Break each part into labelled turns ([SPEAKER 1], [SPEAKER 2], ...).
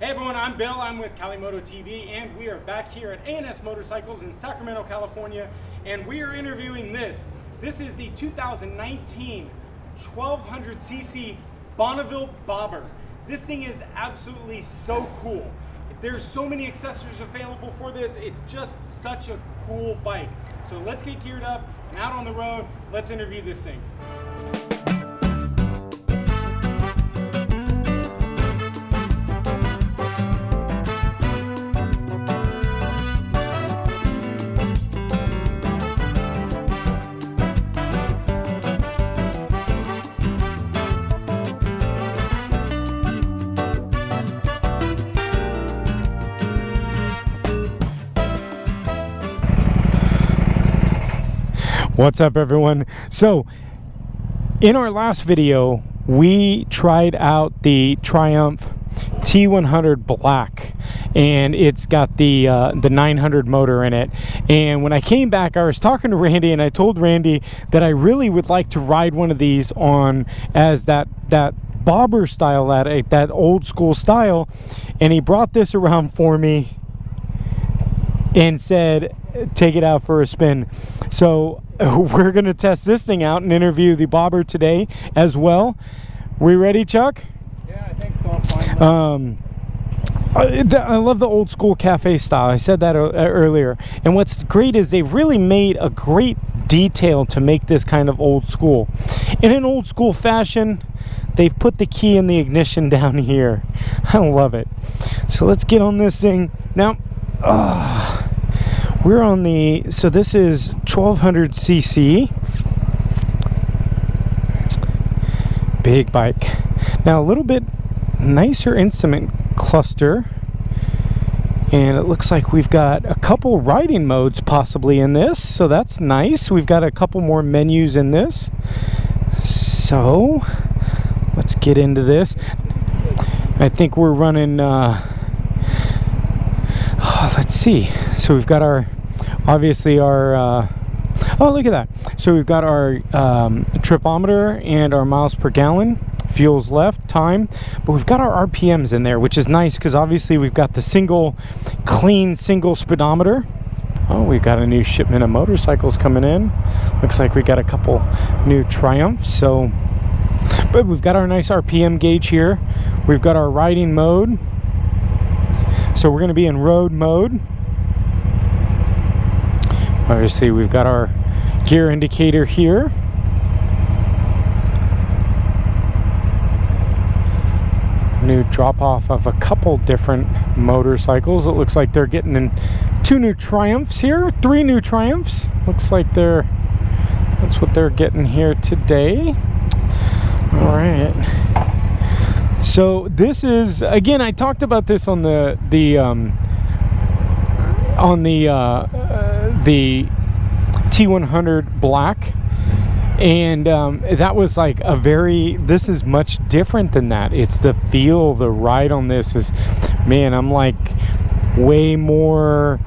[SPEAKER 1] Hey everyone, I'm Bill. I'm with Calimoto TV, and we are back here at A&S Motorcycles in Sacramento, California, and we are interviewing this. This is the 2019 1200cc Bonneville Bobber. This thing is absolutely so cool. There's so many accessories available for this. It's just such a cool bike. So let's get geared up and out on the road. Let's interview this thing. What's up everyone? So in our last video we tried out the Triumph T100 Black, and it's got the 900 motor in it. And when I came back, I was talking to Randy, and I told Randy that I really would like to ride one of these on as that bobber style, that old school style. And he brought this around for me and said take it out for a spin. So we're gonna test this thing out and interview the bobber today as well. We ready, Chuck?
[SPEAKER 2] Yeah, I think so.
[SPEAKER 1] I love the old school cafe style. I said that earlier. And what's great is they've really made a great detail to make this kind of old school. In an old school fashion, they've put the key in the ignition down here. I love it. So let's get on this thing. Now, we're on the, so this is 1200cc. Big bike. Now a little bit nicer instrument cluster. And it looks like we've got a couple riding modes possibly in this. So that's nice. We've got a couple more menus in this. So let's get into this. I think we're running, let's see. So we've got our, obviously our, oh look at that. So we've got our tripometer and our miles per gallon, fuels left, time, but we've got our RPMs in there, which is nice because obviously we've got the clean single speedometer. Oh, we've got a new shipment of motorcycles coming in. Looks like we got a couple new Triumphs. So, but we've got our nice RPM gauge here. We've got our riding mode. So we're going to be in road mode. Obviously we've got our gear indicator here. New drop off of a couple different motorcycles. It looks like they're getting in 2 new Triumphs here, 3 new Triumphs. Looks like that's what they're getting here today. All right. So this is, again, I talked about this on the T100 Black, and that was like this is much different than that. It's the feel, the ride on this is, man, I'm like way more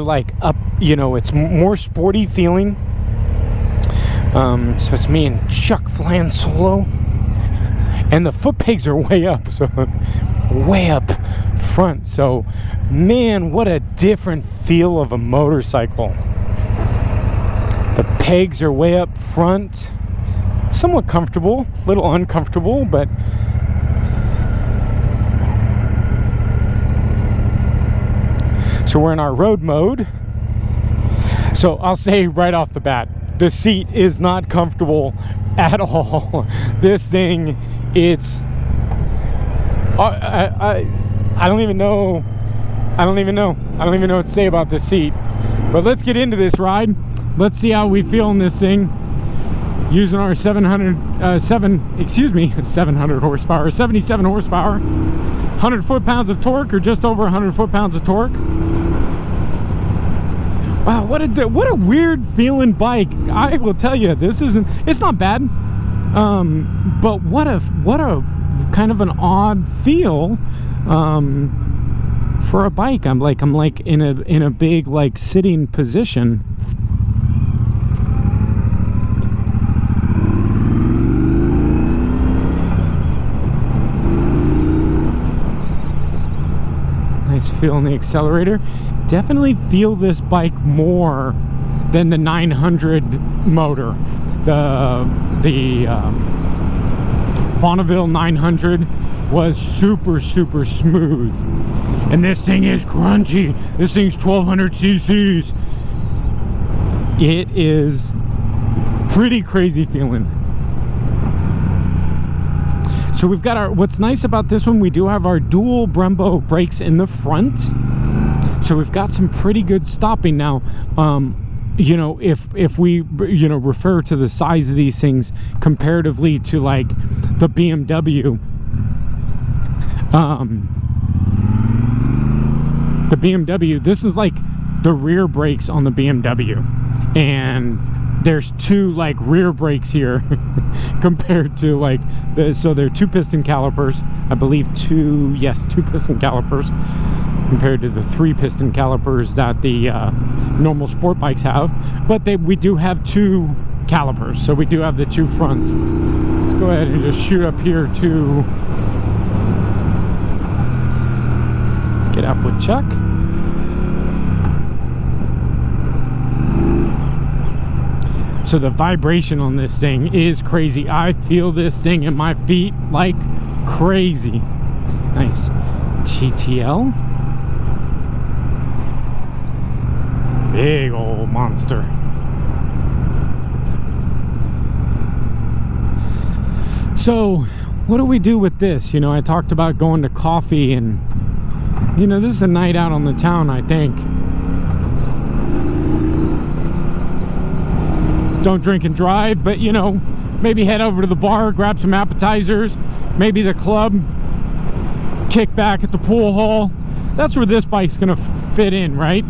[SPEAKER 1] like up, you know, it's more sporty feeling. So it's me and Chuck flying solo, and the foot pegs are way up, so way up front. So man, what a different feel of a motorcycle. The pegs are way up front, somewhat comfortable, a little uncomfortable, but so we're in our road mode. So I'll say right off the bat, the seat is not comfortable at all. This thing, it's I don't even know what to say about this seat. But let's get into this ride. Let's see how we feel in this thing using our 77 horsepower, 77 horsepower, 100 foot-pounds of torque, or just over 100 foot-pounds of torque. Wow, what a weird feeling bike. I will tell you, it's not bad, but what a kind of an odd feel for a bike. I'm like in a big like sitting position. feel on the accelerator. Definitely feel this bike more than the 900 motor. The Bonneville 900 was super smooth, and this thing is crunchy. This thing's 1200 cc's. It is pretty crazy feeling. So we've got our, what's nice about this one, we do have our dual Brembo brakes in the front, so we've got some pretty good stopping. Now you know, if we, you know, refer to the size of these things comparatively to like the BMW, this is like the rear brakes on the BMW, and there's two like rear brakes here compared to like so they're 2 piston calipers, I believe. 2 piston calipers compared to the 3 piston calipers that the normal sport bikes have. But we do have 2 calipers, so we do have the 2 fronts. Let's go ahead and just shoot up here to get up with Chuck. So the vibration on this thing is crazy. I feel this thing in my feet like crazy. Nice. GTL. Big old monster. So what do we do with this? You know, I talked about going to coffee, and you know, this is a night out on the town, I think. Don't drink and drive, but you know, maybe head over to the bar, grab some appetizers, maybe the club, kick back at the pool hall. That's where this bike's gonna fit in, right?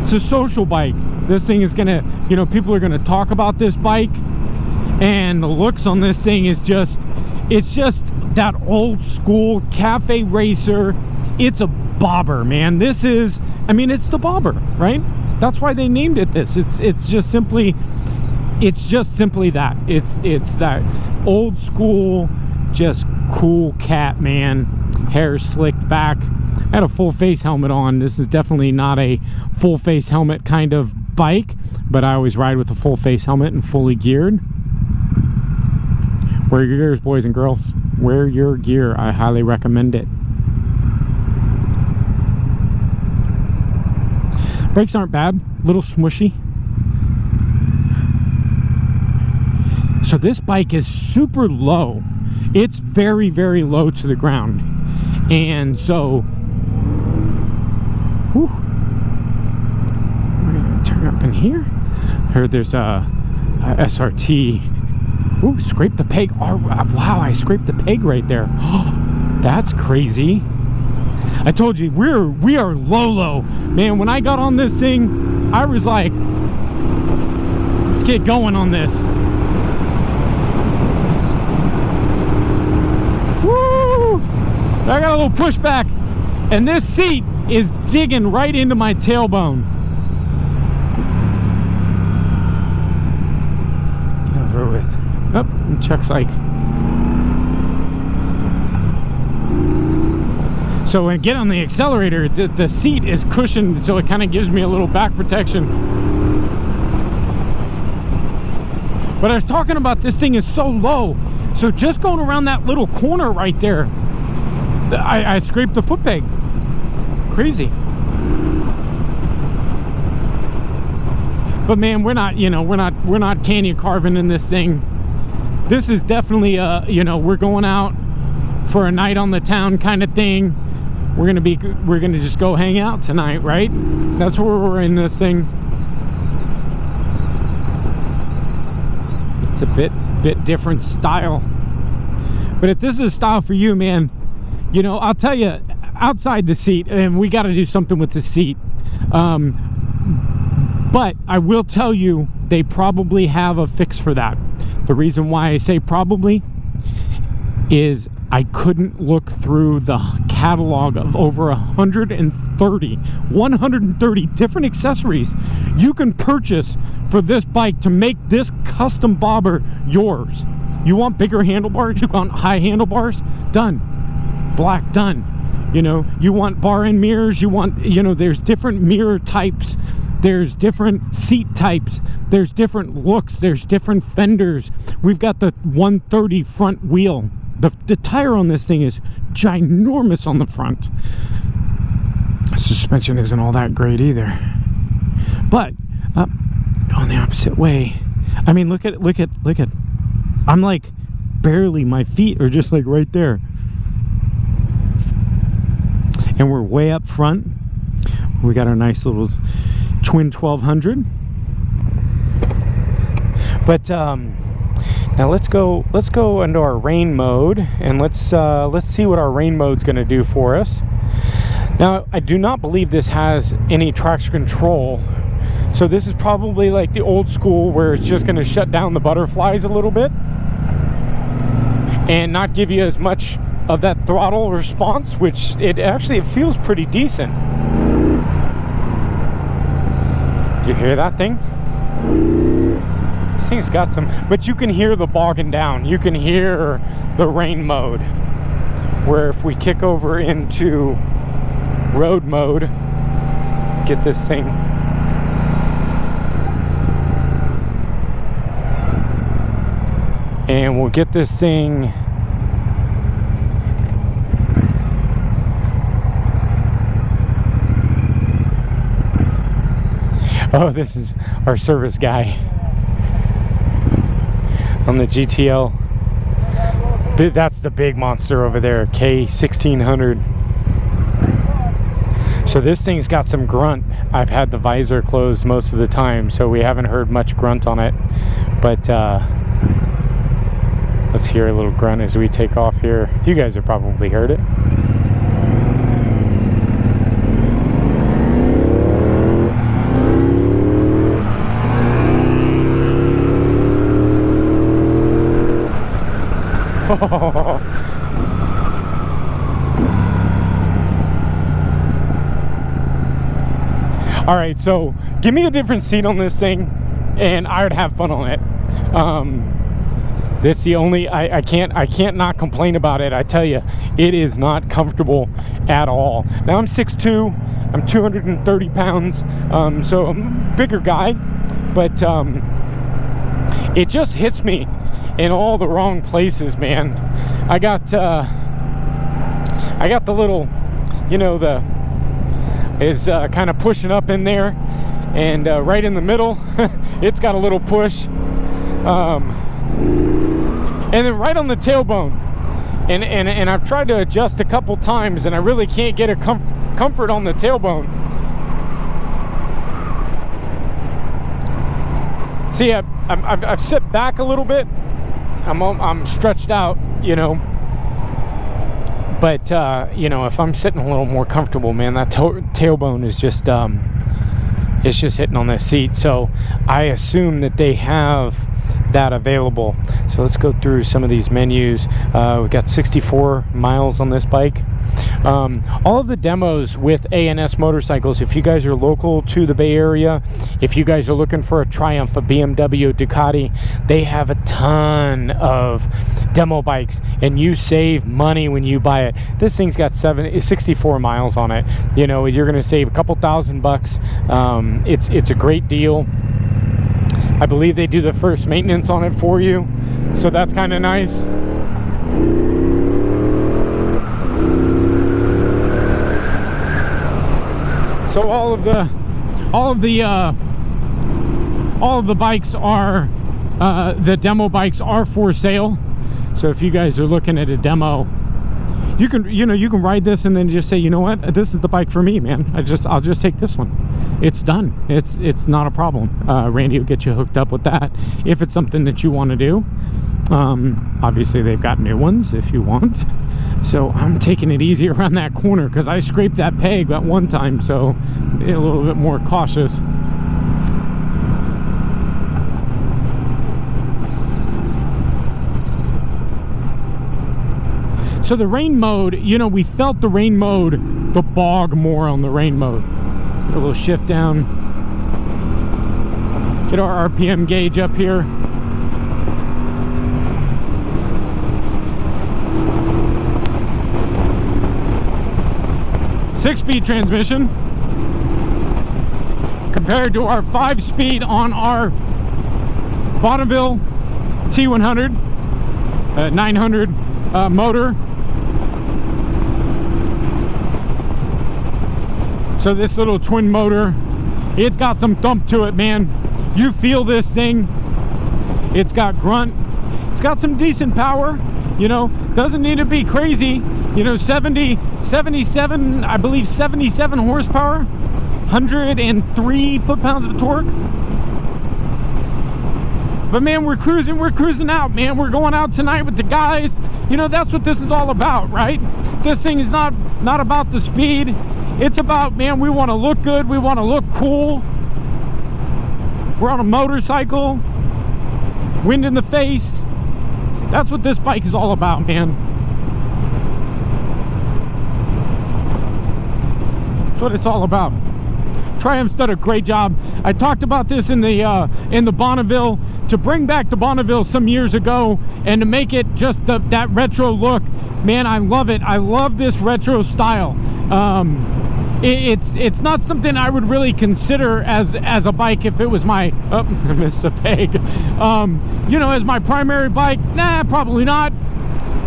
[SPEAKER 1] It's a social bike. This thing is gonna, you know, people are gonna talk about this bike, and the looks on this thing is just, it's just that old school cafe racer. It's a bobber, man. This is, I mean, it's the bobber, right? That's why they named it this. It's just simply that. It's that old school, just cool cat, man. Hair slicked back. I had a full face helmet on. This is definitely not a full face helmet kind of bike, but I always ride with a full face helmet and fully geared. Wear your gears, boys and girls. Wear your gear. I highly recommend it. Brakes aren't bad, a little smushy. So this bike is super low. It's very low to the ground. And so, whew, we're gonna turn up in here. I heard there's a SRT. Ooh, scraped the peg. Oh, wow, I scraped the peg right there. That's crazy. I told you, we are low. Man, when I got on this thing, I was like, let's get going on this. Woo! I got a little pushback, and this seat is digging right into my tailbone. Get over with. Oh, and Chuck's like, so when I get on the accelerator, the seat is cushioned, so it kind of gives me a little back protection. But I was talking about, this thing is so low, so just going around that little corner right there, I scraped the foot peg. Crazy. But man, we're not, you know, we're not canyon carving in this thing. This is definitely you know, we're going out for a night on the town kind of thing. We're gonna just go hang out tonight, right? That's where we're in this thing. It's a bit different style. But if this is a style for you, man, you know, I'll tell you, outside the seat, and we got to do something with the seat. But I will tell you, they probably have a fix for that. The reason why I say probably is I couldn't look through the catalog of over 130 different accessories you can purchase for this bike to make this custom bobber yours. You want bigger handlebars? You want high handlebars? Done. Black, done. You know, you want bar end mirrors, you want, you know, there's different mirror types, there's different seat types, there's different looks, there's different fenders. We've got the 130 front wheel. The tire on this thing is ginormous on the front. Suspension isn't all that great either. But going the opposite way. I mean, look at. I'm like barely, my feet are just like right there. And we're way up front. We got our nice little twin 1200. But now let's go into our rain mode, and let's see what our rain mode's going to do for us. Now, I do not believe this has any traction control, so this is probably like the old school where it's just going to shut down the butterflies a little bit and not give you as much of that throttle response, which it feels pretty decent. You hear that thing? This thing's got some, but you can hear the bogging down. You can hear the rain mode, where if we kick over into road mode, get this thing. And we'll get this thing oh, this is our service guy on the GTL. That's the big monster over there, K1600. So this thing's got some grunt. I've had the visor closed most of the time, so we haven't heard much grunt on it. But let's hear a little grunt as we take off here. You guys have probably heard it. All right, so give me a different seat on this thing and I would have fun on it. That's the only, I can't not complain about it. I tell you, it is not comfortable at all. Now I'm 6'2", I'm 230 pounds, so I'm a bigger guy, but it just hits me in all the wrong places, man. I got the little, you know, the is kind of pushing up in there, and right in the middle it's got a little push, and then right on the tailbone, and I've tried to adjust a couple times and I really can't get a comfort on the tailbone. See, I've sit back a little bit. I'm stretched out, you know, but you know, if I'm sitting a little more comfortable, man, that tailbone is just it's just hitting on that seat. So I assume that they have that available. So let's go through some of these menus. We've got 64 miles on this bike. All of the demos with A&S Motorcycles, if you guys are local to the Bay Area, if you guys are looking for a Triumph, a BMW, Ducati, they have a ton of demo bikes, and you save money when you buy it. This thing's got 64 miles on it. You know, you're going to save a couple $1,000. It's a great deal. I believe they do the first maintenance on it for you, so that's kind of nice. So all of the bikes are the demo bikes are for sale. So if you guys are looking at a demo, you can ride this and then just say, you know what, this is the bike for me, man. I'll just take this one. It's done. It's not a problem. Randy will get you hooked up with that if it's something that you want to do. Obviously they've got new ones if you want. So I'm taking it easy around that corner because I scraped that peg that one time, so a little bit more cautious. So the rain mode, you know, we felt the rain mode, the bog more on the rain mode. A little shift down. Get our RPM gauge up here. 6-speed transmission compared to our 5-speed on our Bonneville T100 900 motor. So this little twin motor, it's got some thump to it, man. You feel this thing. It's got grunt. It's got some decent power, you know. Doesn't need to be crazy, you know. 77, I believe 77 horsepower, 103 foot-pounds of torque. But man, we're cruising out, man. We're going out tonight with the guys. You know, that's what this is all about, right? This thing is not about the speed. It's about, man, we want to look good. We want to look cool. We're on a motorcycle. Wind in the face. That's what this bike is all about, man. That's what it's all about. Triumph's done a great job. I talked about this in the Bonneville, to bring back the Bonneville some years ago and to make it just that retro look. Man, I love it. I love this retro style. It's not something I would really consider as a bike if it was my, oh, I missed a peg. You know, as my primary bike, nah, probably not.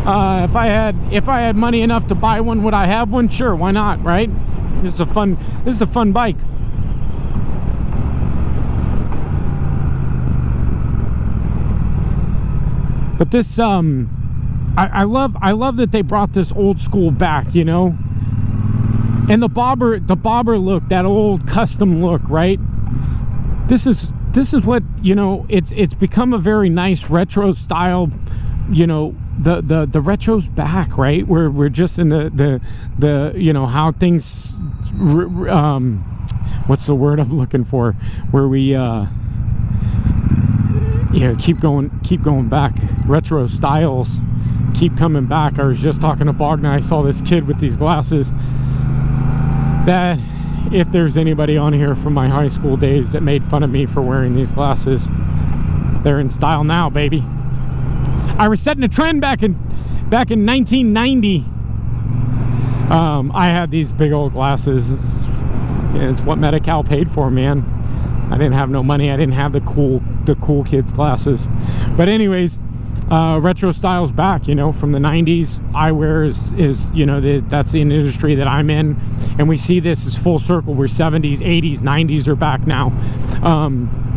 [SPEAKER 1] If I had money enough to buy one, would I have one? Sure, why not, right? This is a fun bike. But this, I love that they brought this old school back, you know. And the bobber look, that old custom look, right? This is what, you know, it's become a very nice retro style, you know. The retro's back, right? We're just in the you know, how things what's the word I'm looking for, where we you know, keep going back. Retro styles keep coming back. I was just talking to Bogdan. I saw this kid with these glasses that, if there's anybody on here from my high school days that made fun of me for wearing these glasses, they're in style now, baby. I was setting a trend back in 1990. I had these big old glasses. It's what Medi-Cal paid for, man. I didn't have no money. I didn't have the cool kids glasses. But anyways, retro style's back, you know, from the 90s. Eyewear is you know, that's the industry that I'm in, and we see this as full circle. We're 70s, 80s, 90s are back now.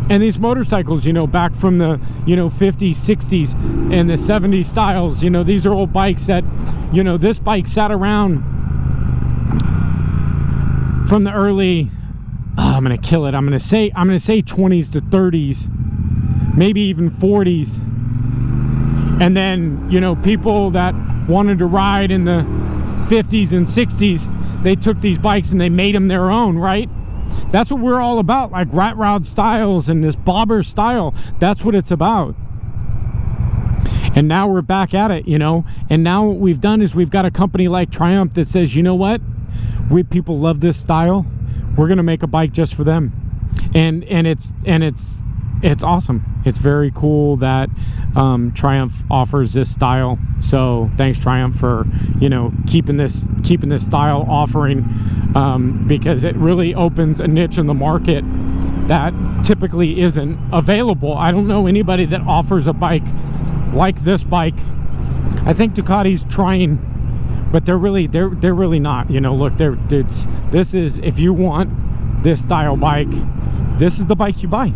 [SPEAKER 1] And these motorcycles, you know, back from the, you know, 50s, 60s, and the 70s styles, you know, these are old bikes that, you know, this bike sat around from the early, I'm gonna kill it, I'm gonna say 20s to 30s, maybe even 40s. And then, you know, people that wanted to ride in the 50s and 60s, they took these bikes and they made them their own, right? That's what we're all about, like rat rod styles and this bobber style. That's what it's about. And now we're back at it, you know. And now what we've done is we've got a company like Triumph that says, you know what, people love this style. We're gonna make a bike just for them. And it's awesome. It's very cool that Triumph offers this style. So thanks, Triumph, for, you know, keeping this style offering, because it really opens a niche in the market that typically isn't available. I don't know anybody that offers a bike like this bike. I think Ducati's trying, but they're really not. You know, look, this is, if you want this style bike, this is the bike you buy.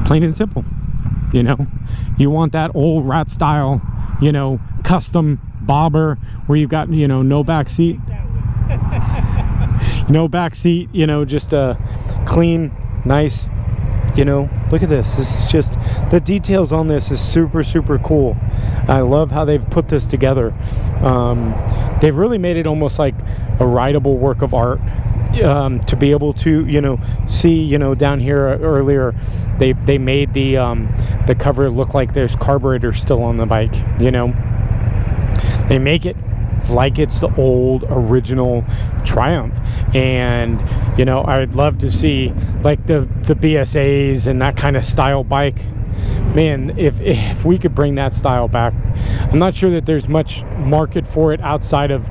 [SPEAKER 1] Plain and simple. You know, you want that old rat style, you know, custom bobber where you've got, you know, no back seat, you know, just a clean, nice, you know. Look at this. This is just, the details on this is super cool. I love how they've put this together. They've really made it almost like a rideable work of art. To be able to, you know, see, you know, down here earlier, they made the cover look like there's carburetor still on the bike, you know. They make it like it's the old original Triumph. And, you know, I'd love to see like the BSAs and that kind of style bike. Man, if we could bring that style back. I'm not sure that there's much market for it outside of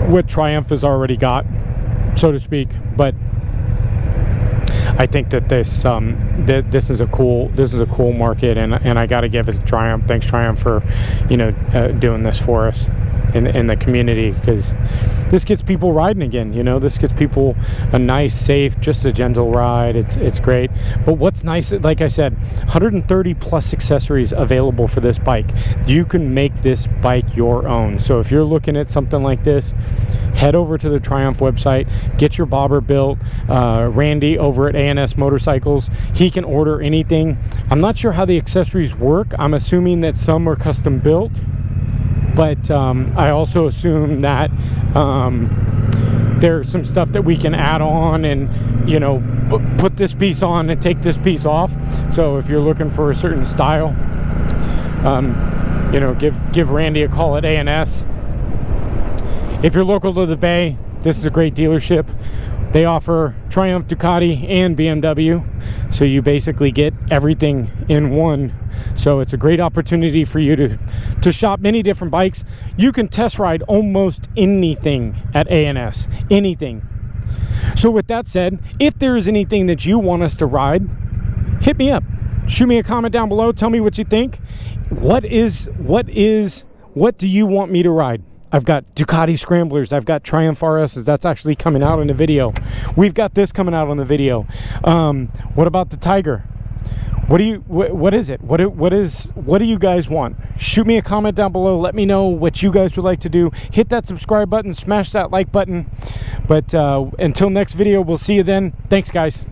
[SPEAKER 1] what Triumph has already got, so to speak. But I think that this is a cool market, and I got to give it to Triumph. Thanks, Triumph, for doing this for us in the community, because this gets people riding again. This gets people a nice, safe, just a gentle ride. It's great. But what's nice, like I said, 130 plus accessories available for this bike. You can make this bike your own. So if you're looking at something like this, head over to the Triumph website, get your bobber built. Randy over at A&S Motorcycles, he can order anything. I'm not sure how the accessories work. I'm assuming that some are custom built, but I also assume that there's some stuff that we can add on and put this piece on and take this piece off. So if you're looking for a certain style, give Randy a call at A&S. If you're local to the Bay, this is a great dealership. They offer Triumph, Ducati, and BMW, so you basically get everything in one. So it's a great opportunity for you to shop many different bikes. You can test ride almost anything at A&S, anything. So with that said, if there is anything that you want us to ride, hit me up. Shoot me a comment down below. Tell me what you think. What do you want me to ride? I've got Ducati Scramblers. I've got Triumph RSs. That's actually coming out in the video. We've got this coming out on the video. What about the Tiger? What is it? What do you guys want? Shoot me a comment down below. Let me know what you guys would like to do. Hit that subscribe button. Smash that like button. But until next video, we'll see you then. Thanks, guys.